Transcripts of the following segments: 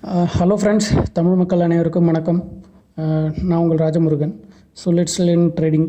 Hello friends, Tamil மக்கள் அனைவருக்கும் வணக்கம். நான் உங்கள் Rajamurugan. So let's learn trading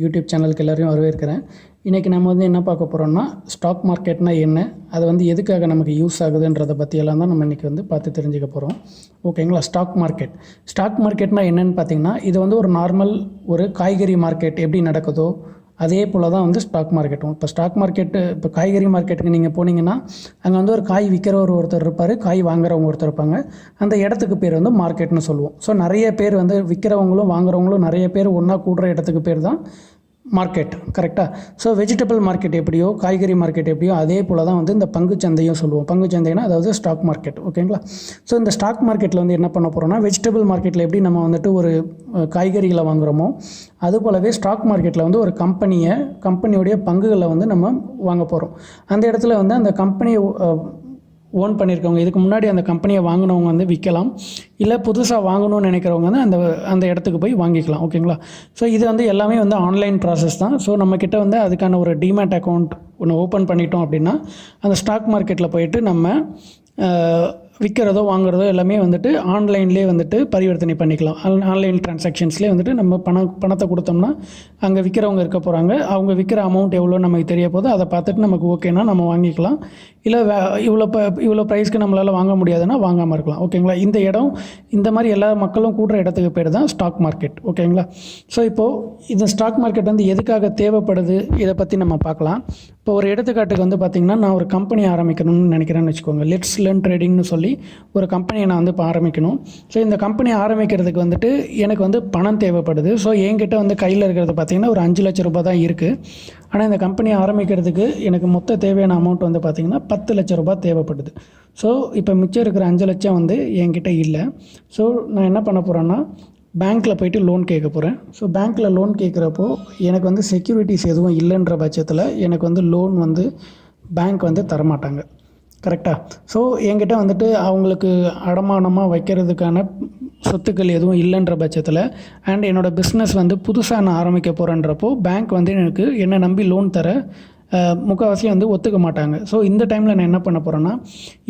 YouTube சேனலுக்கு எல்லோரையும் வரவேற்கிறேன். இன்றைக்கி நம்ம என்ன பார்க்க போகிறோம்னா, ஸ்டாக் மார்க்கெட்னா என்ன, அது எதுக்காக நமக்கு யூஸ் ஆகுதுன்றதை பற்றியெல்லாம் தான் நம்ம இன்றைக்கி பார்த்து தெரிஞ்சுக்க போகிறோம். ஓகேங்களா? ஸ்டாக் மார்க்கெட்னா என்னென்னு பார்த்தீங்கன்னா, இது ஒரு நார்மல் ஒரு காய்கறி மார்க்கெட் எப்படி நடக்குதோ அதே போல் தான் ஸ்டாக் மார்க்கெட்டும். இப்போ ஸ்டாக் மார்க்கெட்டு, இப்போ காய்கறி மார்க்கெட்டுக்கு நீங்கள் போனீங்கன்னா, அங்கே ஒரு காய் விற்கிறவர் ஒருத்தர் இருப்பார், காய் வாங்குறவங்க ஒருத்தர் இருப்பாங்க. அந்த இடத்துக்கு பேர் மார்க்கெட்னு சொல்லுவோம். ஸோ நிறைய பேர் விற்கிறவங்களும் வாங்குறவங்களும் நிறைய பேர் ஒன்றா கூடுற இடத்துக்கு பேர் தான் மார்க்கெட். கரெக்டாக? ஸோ வெஜிடபிள் மார்க்கெட் எப்படியோ, காய்கறி மார்க்கெட் எப்படியோ, அதே போல் தான் இந்த பங்குச்சந்தையும் சொல்லுவோம். பங்குச்சந்தைனா அதாவது ஸ்டாக் மார்க்கெட். ஓகேங்களா? ஸோ இந்த ஸ்டாக் மார்க்கெட்டில் என்ன பண்ண போகிறோம்னா, வெஜிடபிள் மார்க்கெட்டில் எப்படி நம்ம ஒரு காய்கறிகளை வாங்குகிறோமோ, அது போலவே ஸ்டாக் மார்க்கெட்டில் ஒரு கம்பெனியோடைய பங்குகளை நம்ம வாங்க போகிறோம். அந்த இடத்துல அந்த கம்பெனியை ஓன் பண்ணியிருக்கவங்க, இதுக்கு முன்னாடி அந்த கம்பெனியை வாங்கினவங்க விற்கலாம், இல்லை புதுசாக வாங்கணும்னு நினைக்கிறவங்க அந்த இடத்துக்கு போய் வாங்கிக்கலாம். ஓகேங்களா? ஸோ இது எல்லாமே ஆன்லைன் ப்ராசஸ் தான். ஸோ நம்மக்கிட்ட அதுக்கான ஒரு டிமேட் அக்கௌண்ட் ஒன்று ஓப்பன் பண்ணிட்டோம் அப்படின்னா, அந்த ஸ்டாக் மார்க்கெட்டில் போயிட்டு நம்ம விற்கிறதோ வாங்குறதோ எல்லாமே ஆன்லைன்லேயே பரிவர்த்தனை பண்ணிக்கலாம். ஆன்லைன் டிரான்சாக்ஷன்ஸ்லேயே நம்ம பணத்தை கொடுத்தோம்னா அங்கே விற்கிறவங்க இருக்க போகிறாங்க. அவங்க விற்கிற அமௌண்ட் எவ்வளோ நமக்கு தெரிய போதோ அதை பார்த்துட்டு நமக்கு ஓகேனா நம்ம வாங்கிக்கலாம். இல்லை இவ்வளோ ப்ரைஸ்க்கு நம்மளால் வாங்க முடியாதுன்னா வாங்காமல் இருக்கலாம். ஓகேங்களா? இந்த மாதிரி எல்லா மக்களும் கூடுற இடத்துக்கு பேர் தான் ஸ்டாக் மார்க்கெட். ஓகேங்களா? ஸோ இப்போது இந்த ஸ்டாக் மார்க்கெட் எதுக்காக தேவைப்படுது, இதை பற்றி நம்ம பார்க்கலாம். இப்போ ஒரு எடுத்துக்காட்டுக்கு பார்த்திங்கன்னா, நான் ஒரு கம்பெனி ஆரம்பிக்கணும்னு நினைக்கிறேன்னு வச்சுக்கோங்க. லெட்ஸ் லேர்ன் ட்ரேடிங்னு சொல்லி ஒரு கம்பெனியை நான் இப்போ ஆரம்பிக்கணும். ஸோ இந்த கம்பெனி ஆரம்பிக்கிறதுக்கு எனக்கு பணம் தேவைப்படுது. ஸோ என்கிட்ட கையில் இருக்கிறது பார்த்திங்கன்னா ஒரு 5 லட்ச ரூபாய் தான் இருக்குது. ஆனால் இந்த கம்பெனி ஆரம்பிக்கிறதுக்கு எனக்கு மொத்த தேவையான அமௌண்ட் பார்த்திங்கன்னா 10 லட்ச ரூபாய் தேவைப்படுது. ஸோ இப்போ மிச்சம் இருக்கிற 5 லட்சம் என்கிட்ட இல்லை. ஸோ நான் என்ன பண்ண போகிறேன்னா, பேங்க்கில் போய்ட்டு லோன் கேட்க போகிறேன். ஸோ பேங்க்கில் லோன் கேட்குறப்போ எனக்கு செக்யூரிட்டிஸ் எதுவும் இல்லைன்ற பட்சத்தில் எனக்கு லோன் பேங்க் தரமாட்டாங்க. கரெக்டாக? ஸோ என்கிட்ட அவங்களுக்கு அடமானமாக வைக்கிறதுக்கான சொத்துக்கள் எதுவும் இல்லைன்ற பட்சத்தில், அண்ட் என்னோடய பிஸ்னஸ் புதுசாக நான் ஆரம்பிக்க போகிறேன்றப்போ பேங்க் எனக்கு என்னை நம்பி லோன் தர முக்கால்வாசி ஒத்துக்க மாட்டாங்க. ஸோ இந்த டைமில் நான் என்ன பண்ண போகிறேன்னா,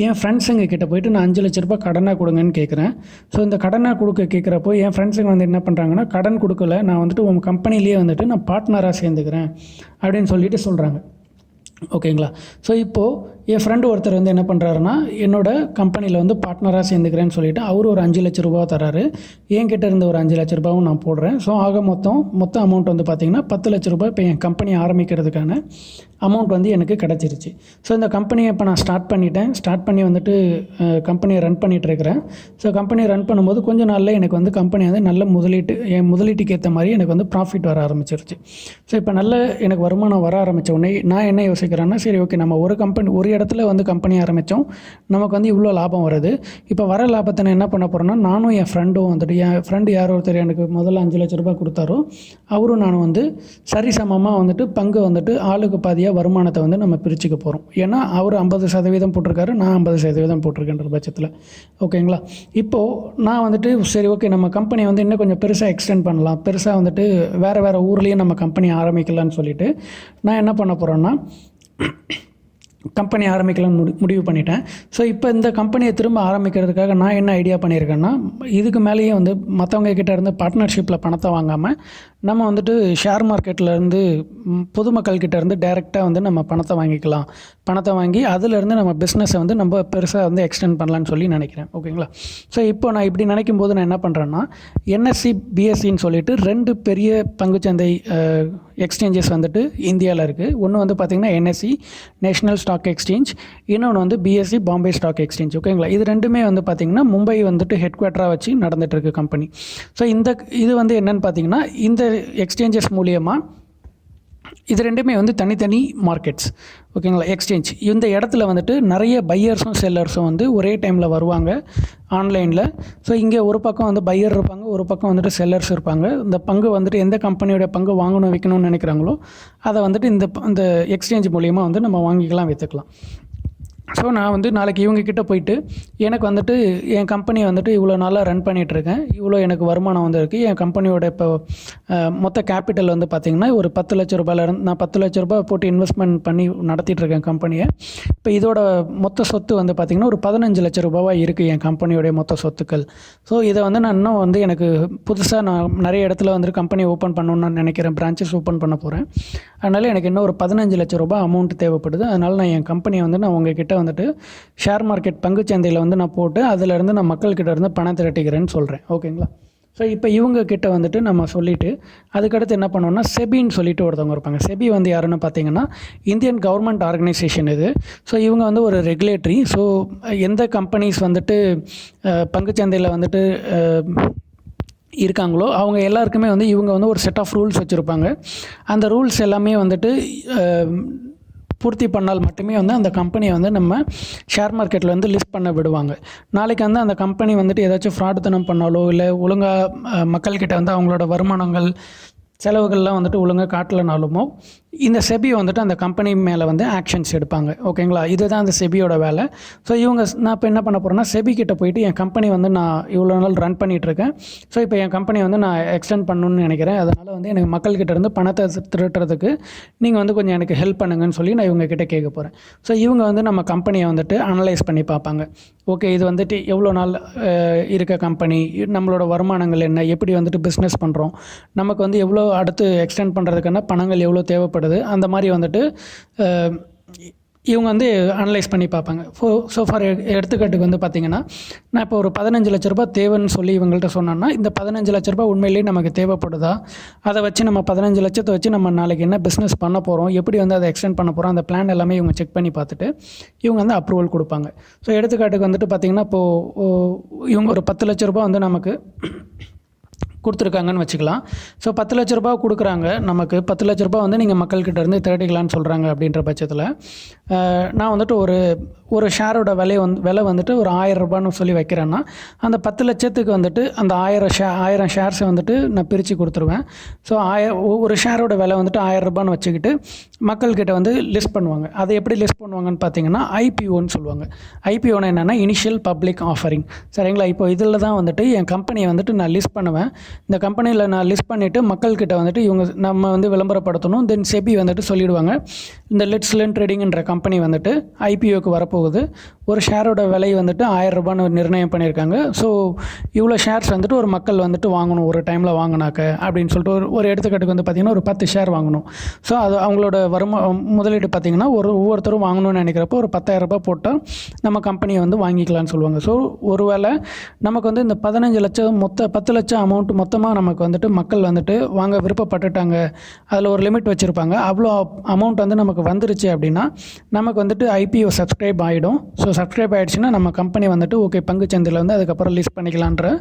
என் ஃப்ரெண்ட்ஸுங்க கிட்டே போய்ட்டு நான் 5 லட்ச ரூபாய் கடனாக கொடுங்கன்னு கேட்குறேன். ஸோ இந்த கடனாக கேட்குறப்போ என் ஃப்ரெண்ட்ஸுங்க என்ன பண்ணுறாங்கன்னா, கடன் கொடுக்கல, நான் உங்கள் கம்பெனிலேயே நான் பார்ட்னராக சேர்ந்துக்கிறேன் அப்படின்னு சொல்கிறாங்க. ஓகேங்களா? ஸோ இப்போது என் ஃப்ரெண்டு ஒருத்தர் என்ன பண்ணுறாருன்னா, என்னோடய கம்பெனியில் பார்ட்னராக சேர்ந்துக்கிறேன்னு சொல்லிவிட்டு அவர் ஒரு 5 லட்ச ரூபா தராரு. என்கிட்ட இருந்த ஒரு 5 லட்ச ரூபாவும் நான் போடுறேன். ஸோ ஆக மொத்த அமௌண்ட் பார்த்திங்கன்னா 10 லட்ச ரூபாய் இப்போ என் கம்பெனி ஆரம்பிக்கிறதுக்கான அமௌண்ட் எனக்கு கிடச்சிருச்சு. ஸோ இந்த கம்பெனியை இப்போ நான் ஸ்டார்ட் பண்ணி கம்பெனியை ரன் பண்ணிகிட்ருக்கிறேன். ஸோ கம்பெனியை ரன் பண்ணும்போது கொஞ்சம் நாளில் எனக்கு கம்பெனி நல்ல என் முதலீட்டுக்கு ஏற்ற மாதிரி எனக்கு ப்ராஃபிட் வர ஆரம்பிச்சிருச்சு. ஸோ இப்போ எனக்கு வருமானம் வர ஆரம்பித்த உடனே நான் என்ன யோசிக்கிறேன்னா, சரி ஓகே, நம்ம ஒரு இடத்துல கம்பெனி ஆரம்பித்தோம், நமக்கு இவ்வளோ லாபம் வருது. இப்போ வர லாபத்தை நான் என்ன பண்ண போகிறேன்னா, நானும் என் ஃப்ரெண்டும் என் ஃப்ரெண்டு யார் ஒருத்தர் எனக்கு முதல்ல 5 லட்ச ரூபாய் கொடுத்தாரோ அவரும் நானும் சரிசமமாக பங்கு ஆளுக்கு பாதியாக வருமானத்தை நம்ம பிரிச்சுக்க போகிறோம். ஏன்னா அவர் 50% போட்டிருக்காரு, நான் 50% போட்டிருக்கேன்ற பட்சத்தில். ஓகேங்களா? இப்போது நான் சரி ஓகே, நம்ம கம்பெனி இன்னும் கொஞ்சம் பெருசாக எக்ஸ்டெண்ட் பண்ணலாம், பெருசாக வேறு ஊர்லேயும் நம்ம கம்பெனி ஆரம்பிக்கலாம்னு சொல்லிவிட்டு நான் என்ன பண்ண போகிறேன்னா, கம்பெனி ஆரம்பிக்கலாம்னு முடிவு பண்ணிட்டேன். ஸோ இப்போ இந்த கம்பெனியை திரும்ப ஆரம்பிக்கிறதுக்காக நான் என்ன ஐடியா பண்ணியிருக்கேன்னா, இதுக்கு மேலேயே மற்றவங்க கிட்டே இருந்து பார்ட்னர்ஷிப்பில் பணத்தை வாங்காமல் நம்ம ஷேர் மார்க்கெட்லேருந்து பொதுமக்கள்கிட்ட இருந்து டைரெக்டாக நம்ம பணத்தை வாங்கிக்கலாம். பணத்தை வாங்கி அதிலேருந்து நம்ம பிஸ்னஸை நம்ம பெருசாக எக்ஸ்டெண்ட் பண்ணலான்னு சொல்லி நினைக்கிறேன். ஓகேங்களா? ஸோ இப்போ நான் இப்படி நினைக்கும் போது நான் என்ன பண்ணுறேன்னா, என்எஸ்சி பிஎஸ்சின்னு சொல்லிட்டு 2 பெரிய பங்குச்சந்தை எக்ஸ்சேஞ்சஸ் இந்தியாவில் இருக்குது. ஒன்று பார்த்திங்கன்னா என்எஸ்சி நேஷ்னல் ஸ்டாக் எக்ஸ்சேஞ்ச், இன்னொன்று பிஎஸ்சி பாம்பே ஸ்டாக் எக்ஸ்சேஞ்ச். ஓகேங்களா? இது ரெண்டுமே பார்த்திங்கன்னா மும்பை ஹெட் குவார்ட்டராக வச்சு நடந்துகிட்ருக்கு கம்பெனி. ஸோ இது என்னென்னு பார்த்திங்கன்னா, இந்த எக்ஸ்சேஞ்சஸ் மூலியமாக இது ரெண்டுமே தனித்தனி மார்க்கெட்ஸ். ஓகேங்களா? எக்ஸ்சேஞ்ச் இந்த இடத்துல நிறைய பையர்ஸும் செல்லர்ஸும் ஒரே டைமில் வருவாங்க ஆன்லைனில். ஸோ இங்கே ஒரு பக்கம் பையர் இருப்பாங்க, ஒரு பக்கம் செல்லர்ஸ் இருப்பாங்க. இந்த பங்கு எந்த கம்பெனியோட பங்கு வாங்கணும் விற்கணும்னு நினைக்கிறாங்களோ அதை இந்த எக்ஸ்சேஞ்ச் மூலியமாக நம்ம வாங்கிக்கலாம், விற்றுக்கலாம். ஸோ நான் வந்து நாளைக்கு இவங்கக்கிட்ட போயிட்டு எனக்கு வந்துட்டு என் கம்பெனியை வந்துட்டு இவ்வளோ நாளாக ரன் பண்ணிகிட்ருக்கேன், இவ்வளோ எனக்கு வருமானம் வந்து இருக்குது, என் கம்பெனியோட இப்போ மொத்த கேபிட்டல் வந்து பார்த்திங்கன்னா ஒரு 10 லட்ச ரூபாயிலேருந்து நான் 10 லட்ச ரூபாய் போட்டு இன்வெஸ்ட்மெண்ட் பண்ணி நடத்திட்டுருக்கேன் கம்பெனியை. இப்போ இதோட மொத்த சொத்து வந்து பார்த்திங்கன்னா ஒரு 15 லட்ச ரூபாவாக இருக்குது என் கம்பெனியோடைய மொத்த சொத்துக்கள். ஸோ இதை வந்து நான் இன்னும் வந்து எனக்கு புதுசாக நான் நிறைய இடத்துல வந்து கம்பெனி ஓப்பன் பண்ணணுன்னு நினைக்கிறேன், பிரான்ச்சஸ் ஓப்பன் பண்ண போகிறேன். அதனால் எனக்கு இன்னும் ஒரு 15 லட்ச ரூபாய் அமௌண்ட் தேவைப்படுது. அதனால் நான் என் கம்பெனியை வந்து நான் உங்ககிட்ட வந்துட்டு ஷேர் மார்க்கெட் பங்குச்சந்தையில் வந்து நான் போட்டு அதிலேருந்து நான் மக்கள்கிட்ட இருந்து பணம் திரட்டிக்கிறேன்னு சொல்கிறேன். ஓகேங்களா? ஸோ இப்போ இவங்க கிட்ட வந்துட்டு நம்ம சொல்லிவிட்டு அதுக்கடுத்து என்ன பண்ணோம்னா செபின்னு சொல்லிட்டு ஒருத்தவங்க இருப்பாங்க. செபி வந்து யாருன்னு பார்த்தீங்கன்னா இந்தியன் கவர்மெண்ட் ஆர்கனைசேஷன் இது. ஸோ இவங்க வந்து ஒரு ரெகுலேட்டரி. ஸோ எந்த கம்பெனிஸ் வந்துட்டு பங்குச்சந்தையில் வந்துட்டு இருக்காங்களோ அவங்க எல்லாருக்குமே வந்து இவங்க வந்து ஒரு செட் ஆஃப் ரூல்ஸ் வச்சுருப்பாங்க. அந்த ரூல்ஸ் எல்லாமே வந்துட்டு பூர்த்தி பண்ணால் மட்டுமே வந்து அந்த கம்பெனியை வந்து நம்ம ஷேர் மார்க்கெட்டில் வந்து லிஸ்ட் பண்ண விடுவாங்க. நாளைக்கு வந்து அந்த கம்பெனி வந்துட்டு ஏதாச்சும் ஃப்ராடுத்தனம் பண்ணாலோ இல்லை ஒழுங்காக மக்கள்கிட்ட வந்து அவங்களோட வருமானங்கள் செலவுகள்லாம் வந்துட்டு ஒழுங்காக காட்டலனாலுமோ இந்த செபி வந்துட்டு அந்த கம்பெனி மேலே வந்து ஆக்ஷன்ஸ் எடுப்பாங்க. ஓகேங்களா? இதுதான் அந்த செபியோட வேலை. ஸோ நான் இப்போ என்ன பண்ண போகிறேன்னா செபி கிட்ட போயிட்டு என் கம்பெனி வந்து நான் இவ்வளோ நாள் ரன் பண்ணிகிட்ருக்கேன், ஸோ இப்போ என் கம்பெனி வந்து நான் எக்ஸ்டெண்ட் பண்ணணும்னு நினைக்கிறேன், அதனால் வந்து எனக்கு மக்கள்கிட்ட இருந்து பணத்தை திரட்டுறதுக்கு நீங்கள் வந்து கொஞ்சம் எனக்கு ஹெல்ப் பண்ணுங்கன்னு சொல்லி நான் இவங்ககிட்ட கேட்க போகிறேன். ஸோ இவங்க வந்து நம்ம கம்பெனியை வந்துட்டு அனலைஸ் பண்ணி பார்ப்பாங்க. ஓகே, இது வந்துட்டு எவ்வளோ நாள் இருக்க கம்பெனி, நம்மளோட வருமானங்கள் என்ன, எப்படி வந்துட்டு பிஸ்னஸ் பண்ணுறோம், நமக்கு வந்து எவ்வளோ அடுத்து எக்ஸ்டெண்ட் பண்ணுறதுக்கான பணங்கள் எவ்வளோ தேவைப்படுது, அந்த மாதிரி வந்துட்டு இவங்க வந்து அனலைஸ் பண்ணி பார்ப்பாங்க. ஸோ ஃபார் எடுத்துக்காட்டுக்கு வந்து பார்த்திங்கன்னா நான் இப்போ ஒரு 15 லட்ச ரூபாய் தேவைன்னு சொல்லி இவங்கள்ட்ட சொன்னோன்னா இந்த 15 லட்ச ரூபாய் உண்மையிலேயே நமக்கு தேவைப்படுதா, அதை வச்சு நம்ம 15 லட்சத்தை வச்சு நம்ம நாளைக்கு என்ன பிஸ்னஸ் பண்ண போகிறோம், எப்படி வந்து அதை எக்ஸ்டெண்ட் பண்ண போகிறோம், அந்த பிளான் எல்லாமே இவங்க செக் பண்ணி பார்த்துட்டு இவங்க வந்து அப்ரூவல் கொடுப்பாங்க. ஸோ எடுத்துக்காட்டுக்கு வந்துட்டு பார்த்திங்கன்னா இப்போது இவங்க ஒரு 10 லட்ச ரூபாய் வந்து நமக்கு கொடுத்துருக்காங்கன்னு வச்சுக்கலாம். ஸோ 10 லட்ச ரூபா கொடுக்குறாங்க, நமக்கு 10 லட்ச ரூபா வந்து நீங்கள் மக்கள்கிட்ட இருந்து திரட்டிக்கலான்னு சொல்கிறாங்க. அப்படின்ற பட்சத்தில் நான் வந்துட்டு ஒரு ஷேரோட விலை வந்துட்டு ஒரு 1000 ரூபான்னு சொல்லி வைக்கிறேன்னா அந்த 10 லட்சத்துக்கு வந்துட்டு அந்த 1000 ஷேர்ஸை வந்துட்டு நான் பிரித்து கொடுத்துருவேன். ஸோ ஒரு ஷேரோட விலை வந்துட்டு 1000 ரூபான்னு வச்சுக்கிட்டு மக்கள்கிட்ட வந்து லிஸ்ட் பண்ணுவாங்க. அதை எப்படி லிஸ்ட் பண்ணுவாங்கன்னு பார்த்தீங்கன்னா ஐபிஓன்னு சொல்லுவாங்க. ஐபிஓன்னு என்னென்னா இனிஷியல் பப்ளிக் ஆஃபரிங். சரிங்களா? இப்போ இதில் தான் வந்துட்டு என் கம்பெனியை வந்துட்டு நான் லிஸ்ட் பண்ணுவேன். இந்த கம்பெனியில் நான் லிஸ்ட் பண்ணிவிட்டு மக்கள்கிட்ட வந்துட்டு நம்ம வந்து விளம்பரப்படுத்தணும். தென் செபி வந்துட்டு சொல்லிவிடுவாங்க, இந்த லெட்ஸ் லேர்ன் ட்ரேடிங்ன்ற கம்பெனி வந்துட்டு ஐபிஓக்கு வரப்போகுது, ஒரு ஷேரோட விலை வந்துட்டு 1000 ரூபான்னு நிர்ணயம் பண்ணியிருக்காங்க. ஸோ இவ்வளோ ஷேர்ஸ் வந்துட்டு ஒரு மக்கள் வந்துட்டு வாங்கணும் ஒரு டைமில் வாங்கினாக்க அப்படின்னு சொல்லிட்டு ஒரு எடுத்துக்காட்டுக்கு வந்து பார்த்திங்கன்னா ஒரு 10 ஷேர் வாங்கணும். ஸோ அது அவங்களோட முதலீடு பார்த்திங்கன்னா ஒவ்வொருத்தரும் வாங்கணும்னு நினைக்கிறப்போ ஒரு 10,000 ரூபாய் போட்டால் நம்ம கம்பெனியை வந்து வாங்கிக்கலாம்னு சொல்லுவாங்க. ஸோ ஒருவேளை நமக்கு வந்து இந்த 15 லட்சம் 10 லட்சம் அமௌண்ட் மொத்தமாக நமக்கு வந்துட்டு மக்கள் வந்துட்டு வாங்க விருப்பப்பட்டுட்டாங்க, அதில் ஒரு லிமிட் வச்சுருப்பாங்க, அவ்வளோ அமௌண்ட் வந்து நமக்கு வந்துருச்சு அப்படின்னா நமக்கு வந்துட்டு ஐபிஓ சப்ஸ்கிரைப் ஆகிடும். ஸோ சப்ஸ்கிரைப் ஆகிடுச்சுன்னா நம்ம கம்பெனி வந்துட்டு ஓகே பங்குச்சந்தையில் வந்து அதுக்கப்புறம் லிஸ்ட் பண்ணிக்கலான்ற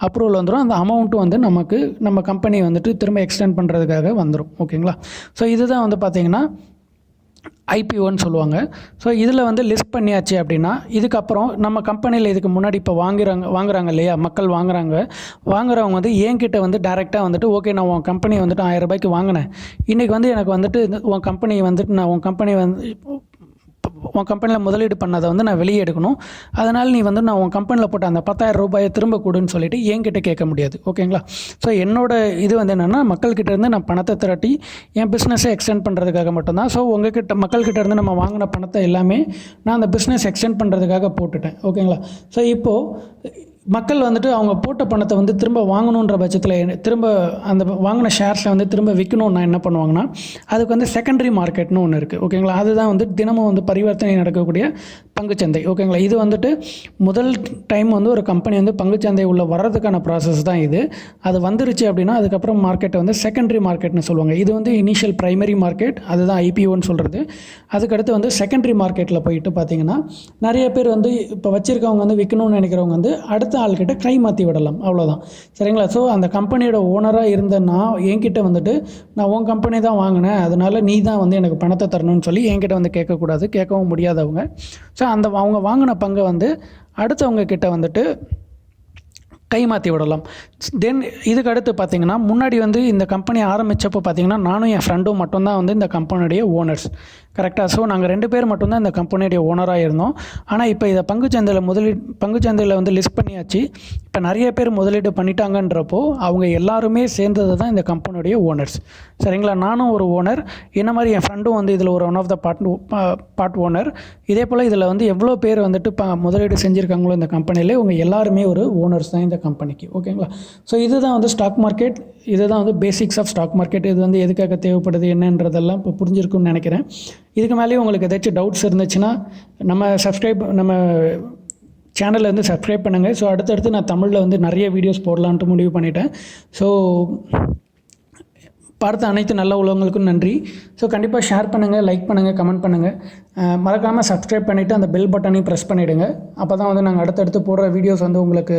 அப்ரூவல் வந்துடும். அந்த அமௌண்ட்டும் வந்து நம்ம கம்பெனி வந்துட்டு திரும்ப எக்ஸ்டெண்ட் பண்ணுறதுக்காக வந்துடும். ஓகேங்களா? ஸோ இதுதான் வந்து பார்த்திங்கன்னா ஐபிஓன்னு சொல்லுவாங்க. ஸோ இதில் வந்து லிஸ்ட் பண்ணியாச்சு அப்படின்னா இதுக்கப்புறம் நம்ம கம்பெனியில் இதுக்கு முன்னாடி இப்போ வாங்குறாங்க இல்லையா, மக்கள் வாங்குறவங்க வந்து என்கிட்ட வந்து டைரெக்டாக வந்துட்டு ஓகே நான் உன் கம்பெனி வந்துட்டு 1000 ரூபாய்க்கு வாங்கினேன், இன்றைக்கி வந்து எனக்கு வந்துட்டு உன் கம்பெனி வந்துட்டு நான் உன் கம்பெனியில் முதலீடு பண்ணதை வந்து நான் வெளியே எடுக்கணும், அதனால் நீ வந்து நான் உன் கம்பெனியில் போட்ட அந்த 10,000 ரூபாயை திரும்ப கொடுன்னு சொல்லிட்டு என்கிட்ட கேட்க முடியாது. ஓகேங்களா? ஸோ என்னோட இது வந்து என்னென்னா மக்கள்கிட்ட இருந்து நான் பணத்தை திரட்டி என் பிஸ்னஸை எக்ஸ்டெண்ட் பண்ணுறதுக்காக மட்டும்தான். ஸோ மக்கள்கிட்ட இருந்து நம்ம வாங்கின பணத்தை எல்லாமே நான் அந்த பிஸ்னஸ் எக்ஸ்டெண்ட் பண்ணுறதுக்காக போட்டுட்டேன். ஓகேங்களா? ஸோ இப்போது மக்கள் வந்துட்டு அவங்க போட்ட பணத்தை வந்து திரும்ப வாங்கணுன்ற பட்சத்தில் திரும்ப அந்த வாங்கின ஷேர்ஸை வந்து திரும்ப விற்கணும்னா என்ன பண்ணுவாங்கன்னா அதுக்கு வந்து செகண்டரி மார்க்கெட்னு ஒன்று இருக்குது. ஓகேங்களா? அதுதான் வந்து தினமும் வந்து பரிவர்த்தனை நடக்கக்கூடிய பங்குச்சந்தை. ஓகேங்களா? இது வந்துட்டு முதல் டைம் வந்து ஒரு கம்பெனி வந்து பங்குச்சந்தை உள்ள வர்றதுக்கான ப்ராசஸ் தான் இது. அது வந்துருச்சு அப்படின்னா அதுக்கப்புறம் மார்க்கெட்டை வந்து செகண்டரி மார்க்கெட்னு சொல்லுவாங்க. இது வந்து இனிஷியல் ப்ரைமரி மார்க்கெட், அதுதான் ஐபிஓன்னு சொல்கிறது. அதுக்கடுத்து வந்து செகண்டரி மார்க்கெட்டில் போயிட்டு பார்த்திங்கன்னா நிறைய பேர் வந்து இப்போ வச்சுருக்கவங்க வந்து விற்கணும்னு நினைக்கிறவங்க வந்து அடுத்த ஆள்கிட்ட கை மாற்றி விடலாம், அவ்வளோதான். சரிங்களா? ஸோ அந்த கம்பெனியோட ஓனராக இருந்த என்கிட்ட வந்துட்டு நான் உன் கம்பெனி தான் வாங்கினேன், அதனால் நீ தான் வந்து எனக்கு பணத்தை தரணும்னு சொல்லி என்கிட்ட வந்து கேட்கக்கூடாது, கேட்கவும் முடியாதவங்க. ஸோ அவங்க வாங்கின பங்கை வந்து அடுத்தவங்க கிட்ட வந்துட்டு கை மாற்றி விடலாம். தென் இதுக்கு அடுத்து பார்த்திங்கன்னா, முன்னாடி வந்து இந்த கம்பெனி ஆரம்பித்தப்போ பார்த்திங்கன்னா, நானும் என் ஃப்ரெண்டும் மட்டும்தான் வந்து இந்த கம்பெனியுடைய ஓனர்ஸ். கரெக்டாக. ஸோ நாங்கள் 2 பேர் மட்டும்தான் இந்த கம்பெனியுடைய ஓனராக இருந்தோம். ஆனால் இப்போ இதை பங்குச்சந்தையில் வந்து லிஸ்ட் பண்ணியாச்சு. இப்போ நிறைய பேர் முதலீடு பண்ணிட்டாங்கன்றப்போ அவங்க எல்லாருமே சேர்ந்தது தான் இந்த கம்பெனியுடைய ஓனர்ஸ். சரிங்களா? நானும் ஒரு ஓனர், என்ன மாதிரி என் ஃப்ரெண்டும் வந்து இதில் ஒரு one of the part owner. இதே போல் இதில் வந்து எவ்வளோ பேர் வந்துட்டு முதலீடு செஞ்சுருக்காங்களோ இந்த கம்பெனியில், இவங்க எல்லாருமே ஒரு ஓனர்ஸ் தான் இந்த கம்பெனிக்கு. ஓகேங்களா? ஸோ இதுதான் வந்து ஸ்டாக் மார்க்கெட். இதுதான் வந்து பேசிக்ஸ் ஆஃப் ஸ்டாக் மார்க்கெட். இது வந்து எதுக்காக தேவைப்படுது என்னன்றதெல்லாம் இப்போ புரிஞ்சிருக்குன்னு நினைக்கிறேன். இதுக்கு மேலேயும் உங்களுக்கு ஏதாச்சும் டவுட்ஸ் இருந்துச்சுன்னா நம்ம சேனலில் வந்து சப்ஸ்கிரைப் பண்ணுங்கள். ஸோ அடுத்தடுத்து நான் தமிழில் வந்து நிறைய வீடியோஸ் போடலான்ட்டு முடிவு பண்ணிட்டேன். ஸோ பார்த்த அனைத்து நல்ல உள்ளவங்களுக்கும் நன்றி. ஸோ கண்டிப்பாக ஷேர் பண்ணுங்கள், லைக் பண்ணுங்கள், கமெண்ட் பண்ணுங்கள். மறக்காமல் சப்ஸ்கிரைப் பண்ணிவிட்டு அந்த பெல் பட்டனையும் ப்ரெஸ் பண்ணிவிடுங்க. அப்போ தான் வந்து நாங்கள் அடுத்தடுத்து போடுற வீடியோஸ் வந்து உங்களுக்கு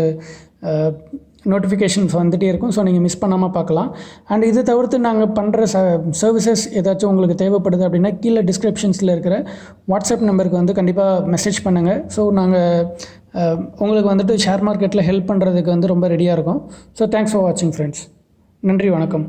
நோட்டிஃபிகேஷன்ஸ் வந்துகிட்டே இருக்கும். ஸோ நீங்கள் மிஸ் பண்ணாமல் பார்க்கலாம். அண்ட் இது தவிர்த்து நாங்கள் பண்ணுற சர்வீசஸ் ஏதாச்சும் உங்களுக்கு தேவைப்படுது அப்படின்னா கீழே டிஸ்கிரிப்ஷன்ஸில் இருக்கிற வாட்ஸ்அப் நம்பருக்கு வந்து கண்டிப்பாக மெசேஜ் பண்ணுங்கள். ஸோ நாங்கள் உங்களுக்கு வந்துட்டு ஷேர் மார்க்கெட்டில் ஹெல்ப் பண்ணுறதுக்கு வந்து ரொம்ப ரெடியாக இருக்கும். ஸோ தேங்க்ஸ் ஃபார் வாட்சிங் ஃப்ரெண்ட்ஸ். நன்றி, வணக்கம்.